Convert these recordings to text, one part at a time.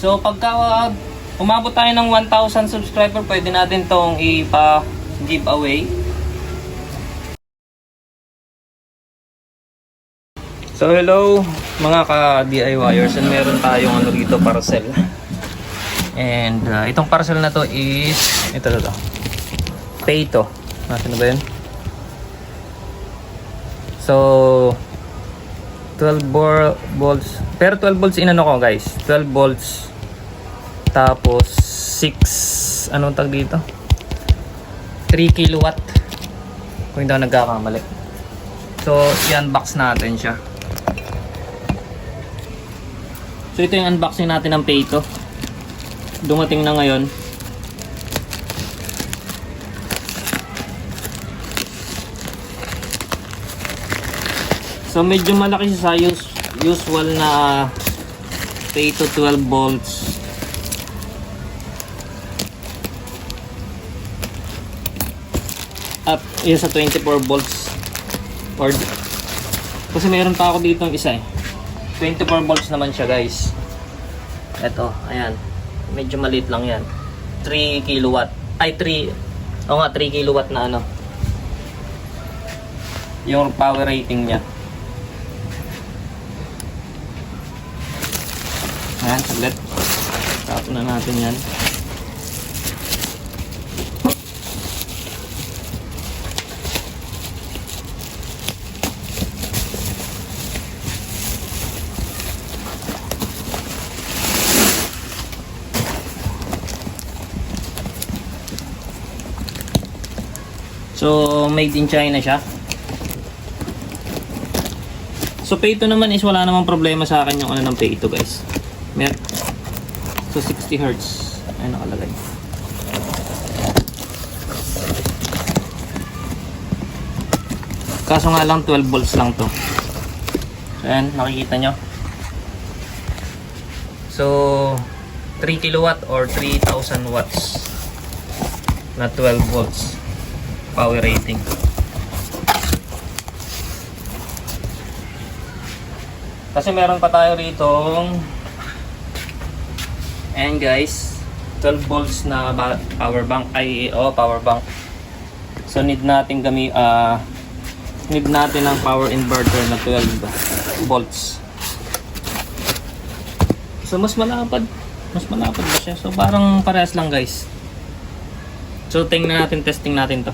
So pagka umabot tayo ng 1,000 subscriber, pwede natin tong ipa-giveaway. So hello mga ka-DIYers, and meron tayong ano dito, parcel. And itong parcel na to is ito. Peito. Nasaan na ba yun? So 12 volts. Pero 12 volts inano ko guys. 12 volts. Tapos 6 anong tag dito? 3 kilowatt. Kung hindi ako nagkakamali. So i-unbox natin siya. So ito yung unboxing natin ng Peito. Dumating na ngayon. So medyo malaki siya sa usual na Peito 12 volts. At yun sa 24 volts. Or, kasi meron pa ako dito ng isa 24 volts naman siya guys. Ito, ayan. Medyo maliit lang yan. 3 kilowatt. Ay 3 kilowatt na ano. Yung power rating niya. Ayan, saglit. Tap na natin yan. So, made in China siya. So, Peito naman is wala namang problema sa akin yung ano ng Peito guys. So 60 Hz ay nakalagay. Kaso nga lang 12 volts lang to. So ayan, nakikita nyo. So 3 kilowatt or 3,000 watts na 12 volts power rating. Kasi meron pa tayo rito. And guys, 12 volts na power bank power bank. So need natin ng power inverter na 12 volts. So mas malapad ba siya? So parang parehas lang guys. So testing natin to.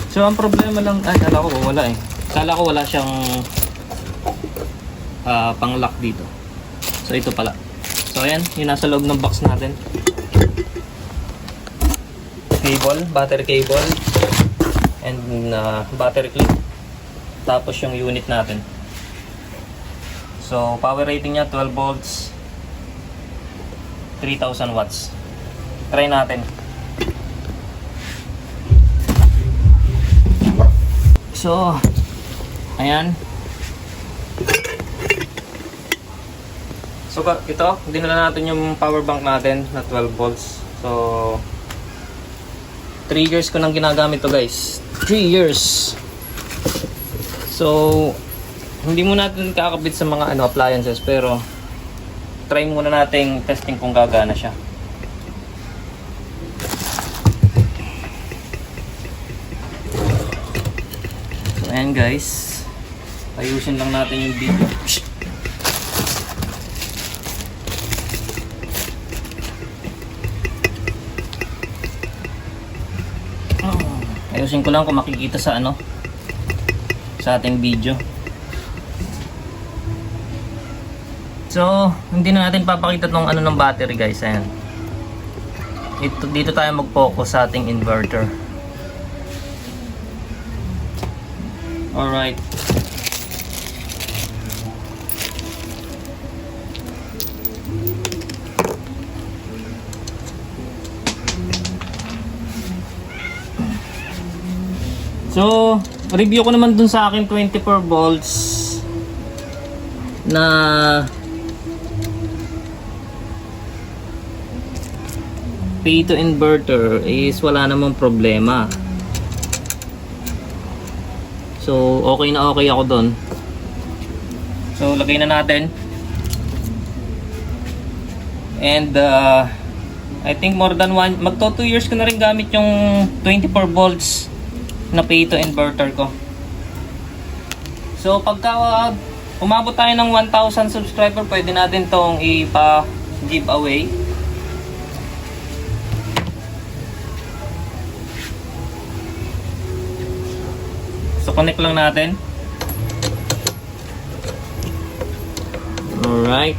So ang problema lang, kala ko wala siyang pang-lock dito. So ito pala. So ayan, yung nasa loob ng box natin. Cable, battery cable, and battery clip. Tapos yung unit natin. So power rating niya 12 volts, 3,000 watts. Try natin. So, ayan. So, ito, dinala natin yung power bank natin na 12 volts. So, 3 years ko nang ginagamit to guys. 3 years. So, hindi mo natin kakabit sa mga appliances, pero try muna nating testing kung gagana siya. Ayan guys, ayusin lang natin yung video. Ayusin ko lang kung makikita sa sa ating video. So hindi na natin papakita tong ng battery guys. Ayan, dito tayo mag-focus sa ating inverter. Alright. So, review ko naman dun sa akin 24 volts na Peito inverter is wala namang problema. So, okay na okay ako doon. So, lagay na natin. And, I think more than magto 2 years ko na rin gamit yung 24 volts na Pato inverter ko. So, pagka umabot tayo ng 1,000 subscriber, pwede natin tong ipa-giveaway. So, connect lang natin. Alright.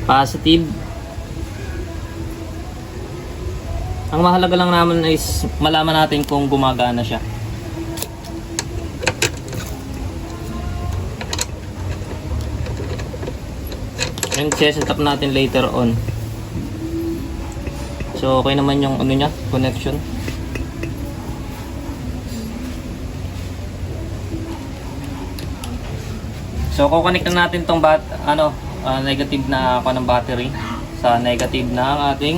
Positive. Ang mahalaga lang naman is malaman natin kung gumagana siya. And set up natin later on. So okay naman yung ano niya, connection. So kukonek na natin tong negative na ng battery sa negative ng ating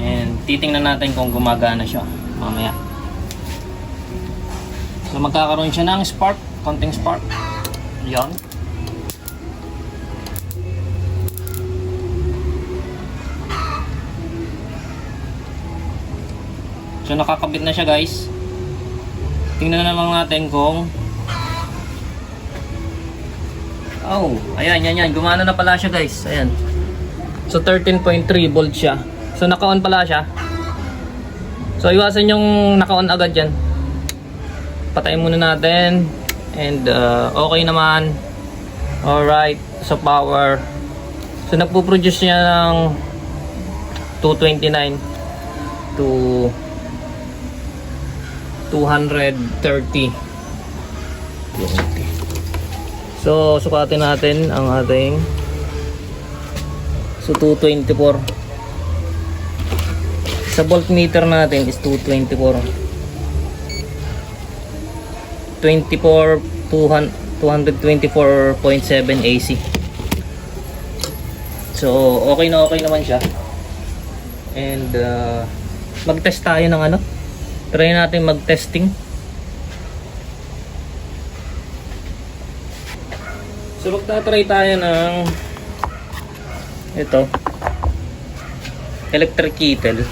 and titingnan natin kung gumagana siya mamaya. So magkakaroon siya ng spark, konting spark. Yan. So nakakabit na siya guys. Tingnan na lang natin kung ayan, gumana na pala siya guys. Ayan. So 13.3 volt siya. So naka-on pala siya. So iwasan yung naka-on agad yan. Patayin muna natin. And okay naman. Alright. So power. So nagpo-produce niya ng 229 to 230. So sukatin natin ang ating 224. Sa voltmeter natin is 224. 224.7 AC. So okay naman siya. And mag-test tayo ng try natin mag-testing. So magta-try tayo ng ito, electric kettle.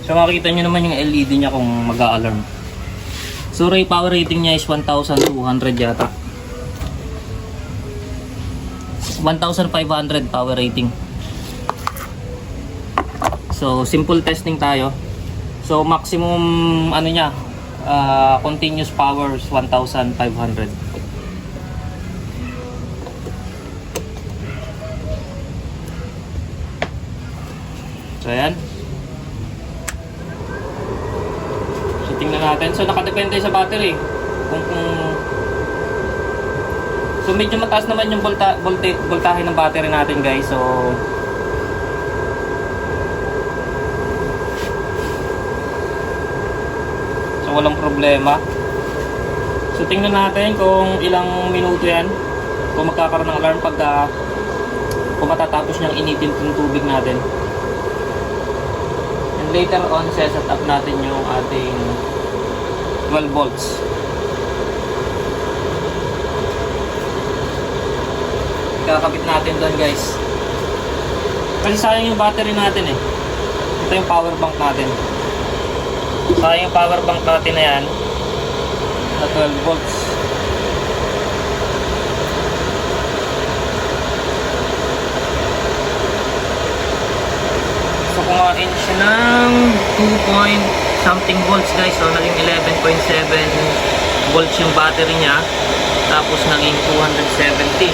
So makikita nyo naman yung LED niya kung mag-a-alarm. So power rating niya is 1,200 yata. 1,500 power rating. So simple testing tayo. So maximum niya, continuous power is 1,500. So ayan. So tingnan natin. So nakadepende sa battery. So medyo mataas naman yung voltahe ng battery natin guys. So walang problema. So tingnan natin kung ilang minuto yan, kung magkakaroon ng alarm kung matatapos niyang initin yung tubig natin. And later on set up natin yung ating 12 volts. Kakabit natin doon guys, kasi sayang yung battery natin ito yung power bank natin. Sayang yung power bank natin na yan na 12 volts. So kumain siya ng 2 point something volts guys. So naging 11.7 volts yung battery niya. Tapos naging 270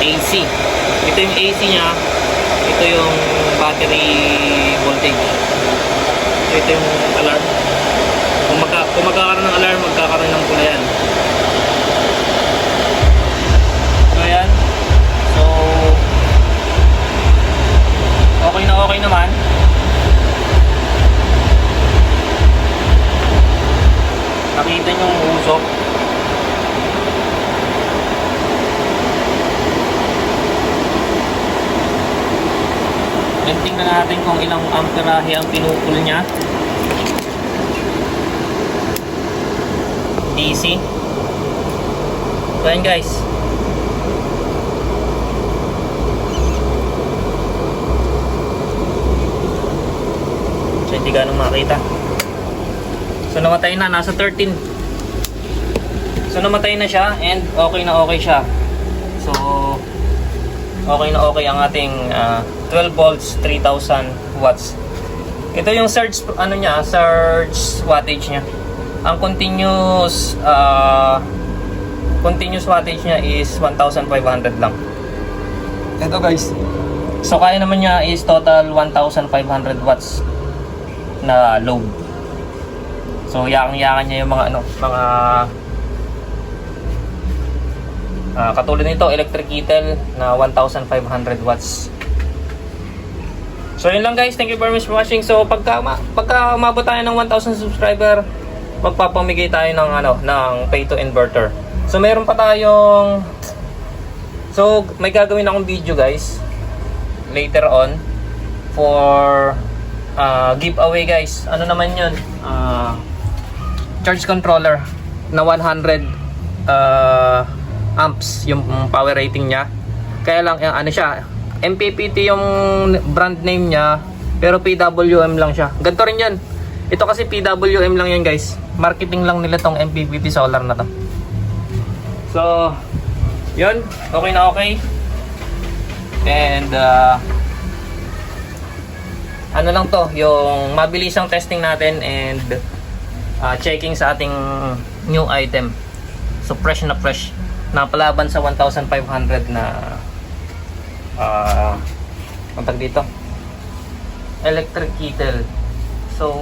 AC. Ito yung AC niya. Ito yung battery voltage. Ito yung alarm. Kung magkakaroon ng alarm, magkakaroon ng pula yan. So ayan. So okay naman. Nakita nyo yung usok. Then tingnan natin kung ilang amperahe ang pinupul niya. DC. So ayan guys. So hindi ganong makita. So namatay na, nasa 13. So namatay na siya and okay na okay siya. So okay na okay ang ating 12 volts 3000 watts. Ito yung surge ano niya, surge wattage niya. Ang continuous wattage niya is 1,500 lang. Ito guys. So kaya naman niya is total 1,500 watts na load. So yakan-yakan niya yung mga katulad nito electric kettle na 1,500 watts. So yun lang guys, thank you very much for watching. So pagka umabot tayo ng 1,000 subscriber, magpapamigay tayo ng pay to inverter. So meron pa tayong may gagawin akong video guys later on for giveaway guys. Ano naman yun? Charge controller na 100 amps yung power rating niya. Kaya lang ano siya, MPPT yung brand name niya, pero PWM lang siya. Ganito rin yan. Ito kasi PWM lang yan guys. Marketing lang nila tong MPPT solar na to. So yun, okay na okay. And ano lang to, yung mabilisang testing natin and checking sa ating new item. So fresh na fresh, napalaban sa 1,500 na tag dito, electric kettle. So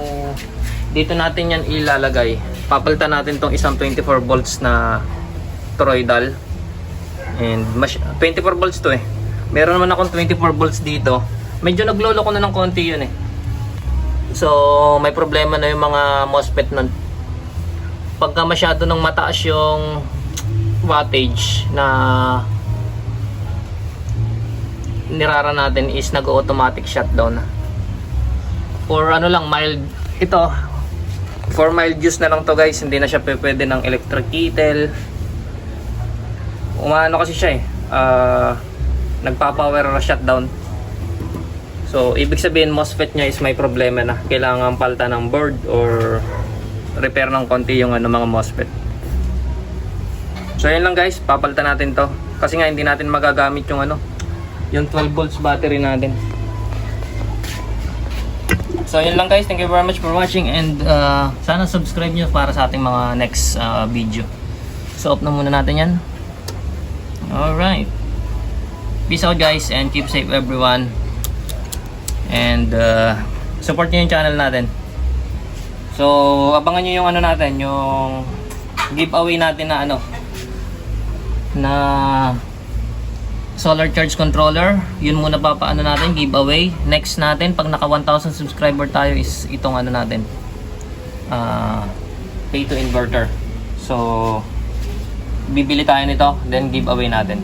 dito natin yan ilalagay. Papalitan natin tong isang 24 volts na toroidal. And 24 volts to eh. Meron naman akong 24 volts dito. Medyo naglolo ko na ng konti yun eh. So may problema na yung mga MOSFET nun. Pagka masyado nang mataas yung wattage na nirara natin is nag-automatic shutdown. For ano lang, mild ito. For mild use na lang to guys. Hindi na siya pwede ng electric kettle. Umano kasi siya eh. Nagpa-power shutdown. So ibig sabihin MOSFET niya is may problema na. Kailangan palitan ng board or repair ng konti yung mga MOSFET. So yun lang guys, papalitan natin to. Kasi nga hindi natin magagamit yung yung 12 volts battery natin. So yun lang guys, thank you very much for watching and sana subscribe nyo para sa ating mga next video. So off na muna natin yan. Alright, peace out guys and keep safe everyone. And support nyo yung channel natin. So abangan nyo yung natin, yung giveaway natin na na solar charge controller. Yun muna papaano natin, giveaway. Next natin pag naka 1,000 subscriber tayo is itong natin, pay to inverter. So bibili tayo nito then giveaway natin.